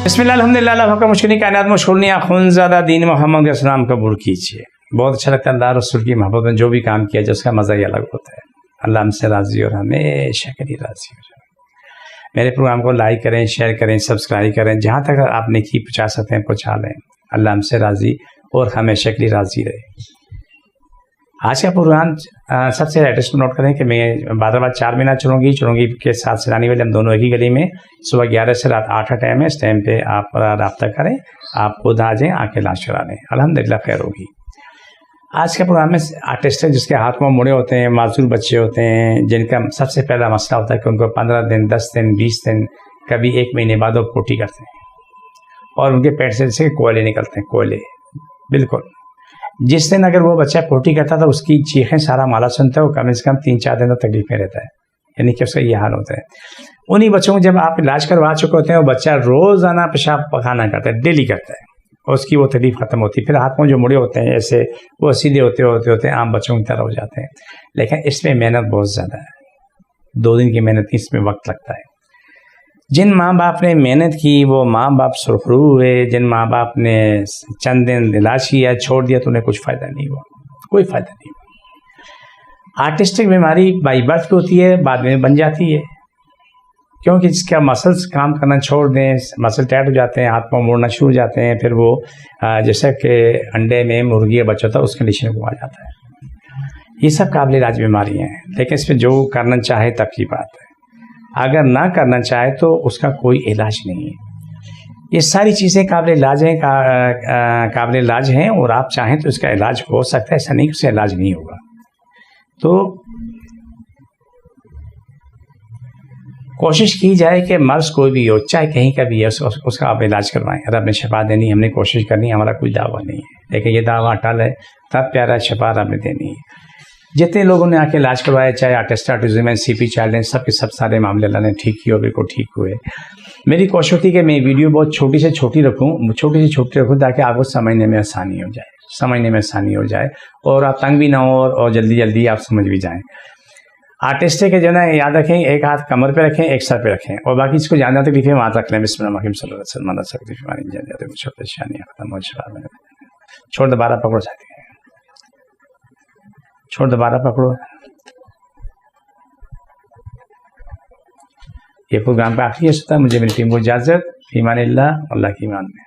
बिस्मिल्लाह अल्हम्दुलिल्लाह मुश्किल कायनात मशहूरनी खुनज़ादा दीन मोहम्मद के सलाम कबूल कीजिए। बहुत अच्छा लगता है अल्लाह रसूल की मोहब्बत में जो भी काम किया जाए उसका मज़ा ही अलग होता है। अल्लाह हमसे राज़ी और हमेशा के लिए राज़ी हो जाए। मेरे प्रोग्राम को लाइक करें, शेयर करें, सब्सक्राइब करें, जहाँ तक आप नेकी पहुँचा सकते हैं पहुँचा लें। अल्लाह हमसे राज़ी और हमेशा के लिए राज़ी रहे। आज का प्रोग्राम सबसे लेटेस्ट नोट करें कि मैं बादराबाद 4 महीना चुरूंगी के साथ सिलानी वाले हम दोनों एक ही गली में, सुबह 11 से रात 8 का टाइम है। इस टाइम पे आप रब्ता करें, आप खुद आ जाएँ, आके इलाज करा लें, अल्हम्दुलिल्लाह खैर होगी। आज के प्रोग्राम में आर्टिस्ट है जिसके हाथ में मुड़े होते हैं, माजूर बच्चे होते हैं, जिनका सबसे पहला मसला होता है कि उनको 15 दिन, 10 दिन, 20 दिन, कभी 1 महीने बाद वो पोटी करते हैं और उनके पेट से जैसे कोयले निकलते हैं, कोयले बिल्कुल। जिस दिन अगर वो बच्चा पोटी करता था उसकी चीखें सारा माला सुनता है, वो कम से कम 3-4 दिन तक तकलीफ में रहता है, यानी कि उसका ये हाल होता है। उन्हीं बच्चों को जब आप इलाज करवा चुके होते हैं वो बच्चा रोज़ाना पेशाब पखाना करता है, डेली करता है, और उसकी वो तकलीफ ख़त्म होती है। फिर हाथ में जो मुड़े होते हैं ऐसे वो सीधे होते होते होते आम बच्चों की तरह हो जाते हैं। लेकिन इसमें मेहनत बहुत ज़्यादा है, 2 दिन की मेहनत की इसमें वक्त लगता है। जिन माँ बाप ने मेहनत की वो माँ बाप सुरखरू हुए। जिन माँ बाप ने चंद दिन इलाज किया छोड़ दिया तो उन्हें कुछ फ़ायदा नहीं हुआ, कोई फ़ायदा नहीं हुआ। आर्टिस्टिक बीमारी बाई बर्थ होती है, बाद में बन जाती है, क्योंकि जिसका मसल्स काम करना छोड़ दें, मसल टाइट हो जाते हैं, हाथ पाँव मोड़ना शुरू हो जाते हैं, फिर वो जैसा कि अंडे में मुर्गी या बच्चा होता है उस कंडीशन को आ जाता है। ये सब काबिल इलाज बीमारियाँ हैं, लेकिन इसमें जो करना चाहे तब की बात है। अगर ना करना चाहे तो उसका कोई इलाज नहीं है। ये सारी चीज़ें काबिल इलाज हैं, काबिल इलाज हैं, और आप चाहें तो इसका इलाज हो सकता है, ऐसा नहीं कि उसका इलाज नहीं होगा। तो कोशिश की जाए कि मर्ज कोई भी हो, चाहे कहीं का भी है, उसका आप इलाज करवाएं। रब ने शफा देनी, हमने कोशिश करनी, हमारा कोई दावा नहीं है, लेकिन ये दावा अटल है, तब प्यारा शफा रब ने देनी है। जितने लोगों ने आके इलाज करवाया, चाहे ऑटिज्म है, CP चाइल्ड है, सब के सब सारे मामले अल्लाह ने ठीक किए और बिल्कुल ठीक हुए। मेरी कोशिश थी कि मैं वीडियो बहुत छोटी से छोटी रखूँ ताकि आपको समझने में आसानी हो जाए और आप तंग भी ना हो और जल्दी जल्दी आप समझ भी जाएँ। आर्टिस्ट के जो ना याद रखें, एक हाथ कमर पे रखें, एक सर पे रखें, और बाकी इसको जानना तकलीफें वहाँ रख लें। छोड़ दोबारा पकड़ो, छोड़ दोबारा पकड़ो। ये प्रोग्राम पे आखिरी होता है। मुझे मेरी टीम को इजाज़त, ईमान अल्लाह की ईमान में।